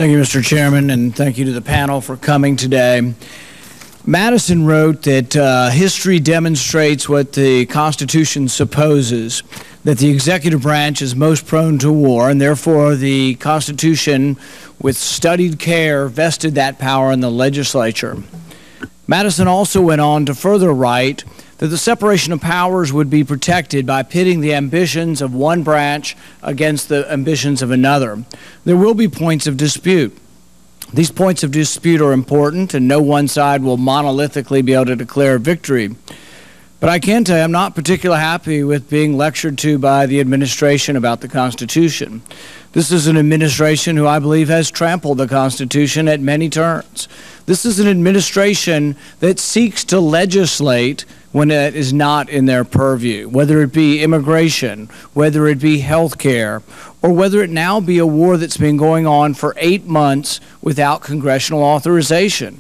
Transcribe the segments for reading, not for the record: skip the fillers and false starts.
Thank you, Mr. Chairman, and thank you to the panel for coming today. Madison wrote that history demonstrates what the Constitution supposes, that the executive branch is most prone to war, and therefore the Constitution, with studied care, vested that power in the legislature. Madison also went on to further write that the separation of powers would be protected by pitting the ambitions of one branch against the ambitions of another. There will be points of dispute. These points of dispute are important, and no one side will monolithically be able to declare victory. But I can tell you I'm not particularly happy with being lectured to by the administration about the Constitution. This is an administration who I believe has trampled the Constitution at many turns. This is an administration that seeks to legislate when it is not in their purview, whether it be immigration, whether it be health care, or whether it now be a war that's been going on for 8 months without congressional authorization.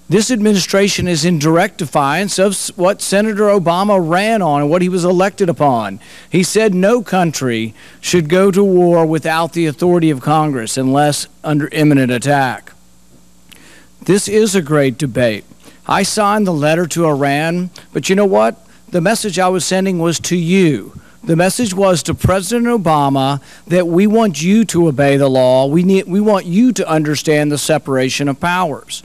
This administration is in direct defiance of what Senator Obama ran on and what he was elected upon. He said no country should go to war without the authority of Congress unless under imminent attack. This is a great debate. I signed the letter to Iran, but you know what? The message I was sending was to you. The message was to President Obama that we want you to obey the law. We want you to understand the separation of powers.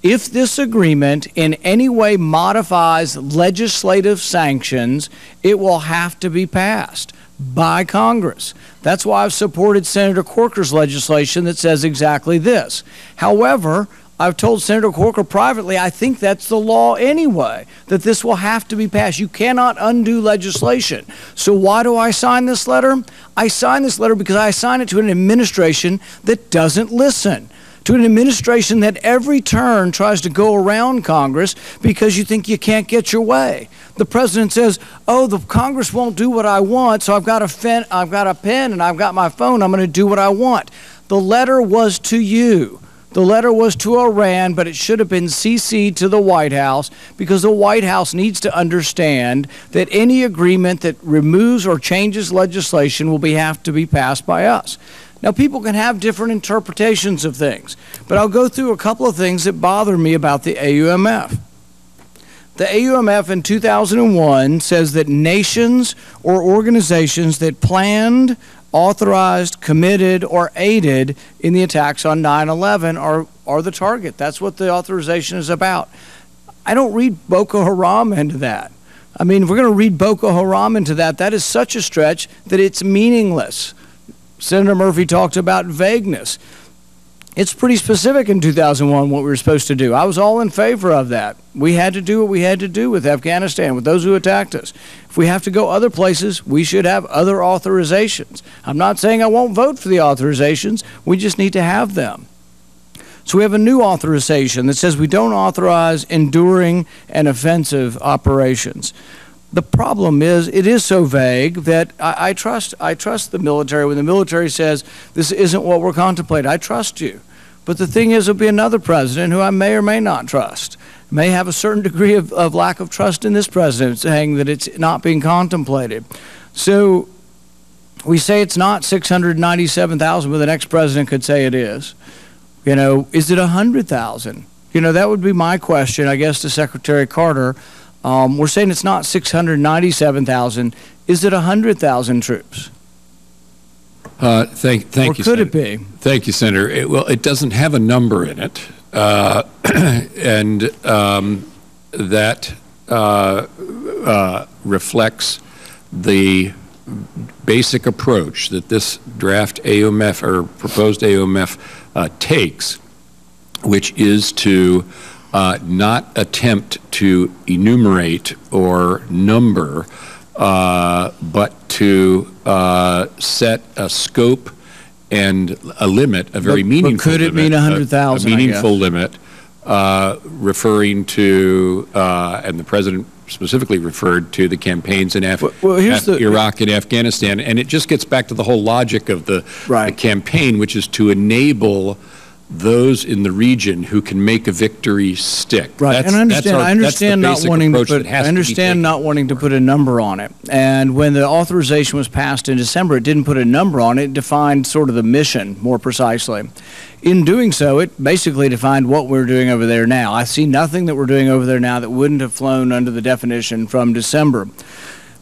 If this agreement in any way modifies legislative sanctions, it will have to be passed by Congress. That's why I've supported Senator Corker's legislation that says exactly this. However, I've told Senator Corker privately, I think that's the law anyway, that this will have to be passed. You cannot undo legislation. So why do I sign this letter? I sign this letter because I sign it to an administration that doesn't listen, to an administration that every turn tries to go around Congress because you think you can't get your way. The president says, oh, the Congress won't do what I want, so I've got a pen and I've got my phone, I'm going to do what I want. The letter was to you. The letter was to Iran, but it should have been CC'd to the White House because the White House needs to understand that any agreement that removes or changes legislation will have to be passed by us. Now, people can have different interpretations of things, but I'll go through a couple of things that bother me about the AUMF. The AUMF in 2001 says that nations or organizations that planned, authorized, committed, or aided in the attacks on 9/11 are the target. That's what the authorization is about. I don't read Boko Haram into that. I mean, if we're going to read Boko Haram into that, that is such a stretch that it's meaningless. Senator Murphy talked about vagueness. It's pretty specific in 2001 what we were supposed to do. I was all in favor of that. We had to do what we had to do with Afghanistan, with those who attacked us. If we have to go other places, we should have other authorizations. I'm not saying I won't vote for the authorizations. We just need to have them. So we have a new authorization that says we don't authorize enduring and offensive operations. The problem is it is so vague that I trust the military. When the military says this isn't what we're contemplating, I trust you. But the thing is, there'll be another president who I may or may not trust, may have a certain degree of lack of trust in this president, saying that it's not being contemplated. So we say it's not 697,000, but the next president could say it is. You know, is it 100,000? You know, that would be my question, I guess, to Secretary Carter. We're saying it's not 697,000. Is it 100,000 troops? Thank you, Or could it be? Thank you, Senator. Well, it doesn't have a number in it, and that reflects the basic approach that this draft AUMF or proposed AUMF takes, which is to not attempt to enumerate or number, but to set a scope and a limit, a very meaningful limit. But could it mean 100,000? A meaningful limit, referring to, and the President specifically referred to the campaigns in Iraq and Afghanistan. And it just gets back to the whole logic of the campaign, which is to enable those in the region who can make a victory stick. Right, and I understand not wanting to put a number on it. And when the authorization was passed in December, it didn't put a number on it. It defined sort of the mission more precisely. In doing so, it basically defined what we're doing over there now. I see nothing that we're doing over there now that wouldn't have flown under the definition from December.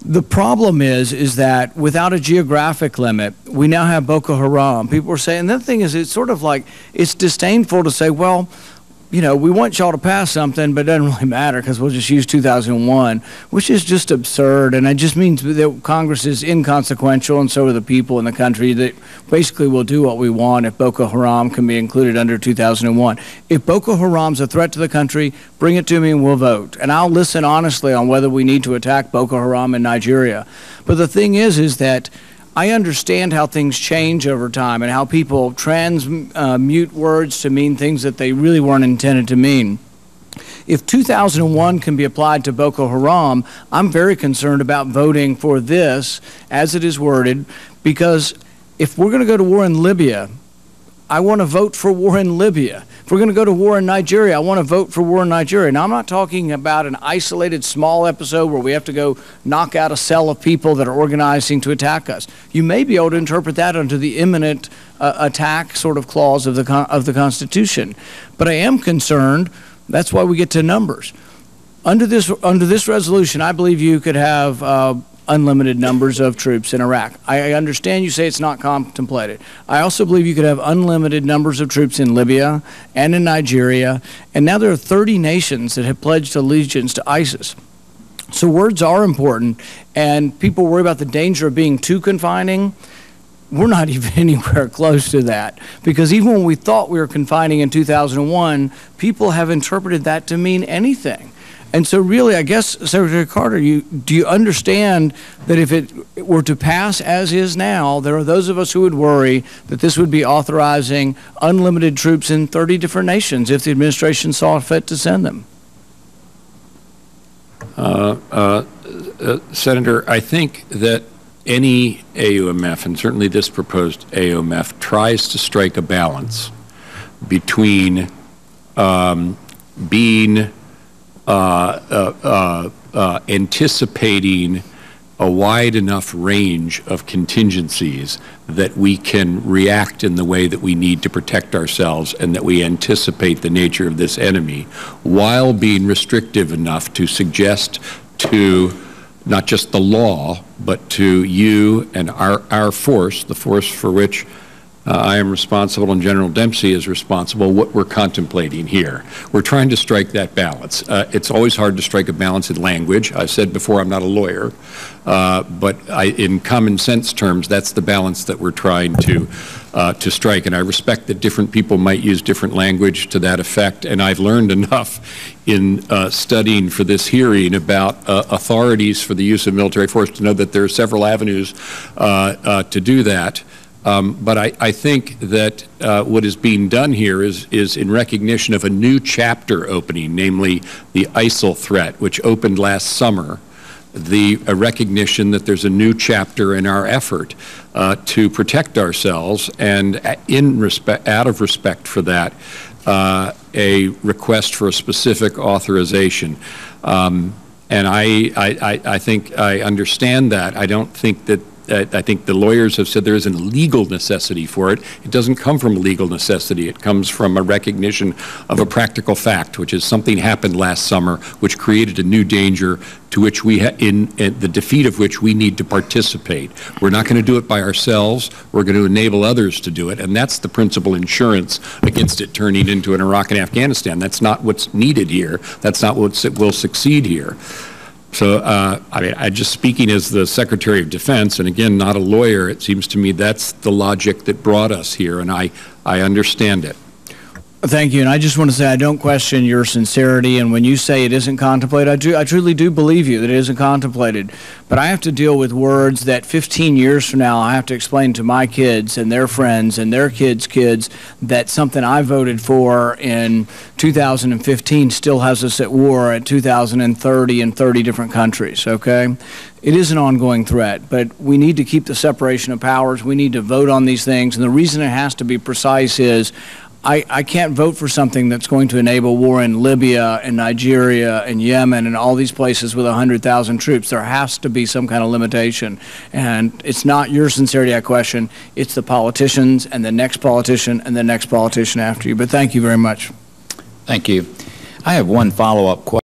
The problem is that without a geographic limit, we now have Boko Haram. People are saying, and the thing is, it's sort of like, it's disdainful to say, well, you know, we want y'all to pass something, but it doesn't really matter because we'll just use 2001, which is just absurd. And it just means that Congress is inconsequential, and so are the people in the country, that basically will do what we want if Boko Haram can be included under 2001. If Boko Haram's a threat to the country, bring it to me and we'll vote. And I'll listen honestly on whether we need to attack Boko Haram in Nigeria. But the thing is that I understand how things change over time and how people transmute words to mean things that they really weren't intended to mean. If 2001 can be applied to Boko Haram, I'm very concerned about voting for this as it is worded, because if we're going to go to war in Libya, I want to vote for war in Libya. If we're going to go to war in Nigeria, I want to vote for war in Nigeria. Now, I'm not talking about an isolated small episode where we have to go knock out a cell of people that are organizing to attack us. You may be able to interpret that under the imminent attack sort of clause of the Constitution. But I am concerned. That's why we get to numbers. Under this resolution, I believe you could have unlimited numbers of troops in Iraq. I understand you say it's not contemplated. I also believe you could have unlimited numbers of troops in Libya and in Nigeria, and now there are 30 nations that have pledged allegiance to ISIS. So words are important, and people worry about the danger of being too confining. We're not even anywhere close to that, because even when we thought we were confining in 2001, people have interpreted that to mean anything. And so really, I guess, Secretary Carter, do you understand that if it were to pass as is now, there are those of us who would worry that this would be authorizing unlimited troops in 30 different nations if the administration saw fit to send them? Senator, I think that any AUMF, and certainly this proposed AUMF, tries to strike a balance between being anticipating a wide enough range of contingencies that we can react in the way that we need to protect ourselves and that we anticipate the nature of this enemy, while being restrictive enough to suggest to not just the law, but to you and our force, the force for which I am responsible and General Dempsey is responsible, what we're contemplating here. We're trying to strike that balance. It's always hard to strike a balance in language. I said before I'm not a lawyer, but in common sense terms, that's the balance that we're trying to strike. And I respect that different people might use different language to that effect, and I've learned enough in studying for this hearing about authorities for the use of military force to know that there are several avenues to do that. But I think that what is being done here is in recognition of a new chapter opening, namely the ISIL threat, which opened last summer, a recognition that there's a new chapter in our effort to protect ourselves, and out of respect for that, a request for a specific authorization. And I think I understand that. I don't think that I think the lawyers have said there isn't a legal necessity for it. It doesn't come from a legal necessity. It comes from a recognition of a practical fact, which is something happened last summer which created a new danger to which in the defeat of which we need to participate. We're not going to do it by ourselves. We're going to enable others to do it, and that's the principal insurance against it turning into an Iraq and Afghanistan. That's not what's needed here. That's not what will succeed here. So, I mean, just speaking as the Secretary of Defense, and again, not a lawyer, it seems to me that's the logic that brought us here, and I understand it. Thank you. And I just want to say I don't question your sincerity. And when you say it isn't contemplated, I truly do believe you that it isn't contemplated. But I have to deal with words that 15 years from now I have to explain to my kids and their friends and their kids' kids that something I voted for in 2015 still has us at war at 2030 in 30 different countries, okay? It is an ongoing threat, but we need to keep the separation of powers. We need to vote on these things. And the reason it has to be precise is I can't vote for something that's going to enable war in Libya and Nigeria and Yemen and all these places with 100,000 troops. There has to be some kind of limitation. And it's not your sincerity I question. It's the politicians and the next politician and the next politician after you. But thank you very much. Thank you. I have one follow-up question.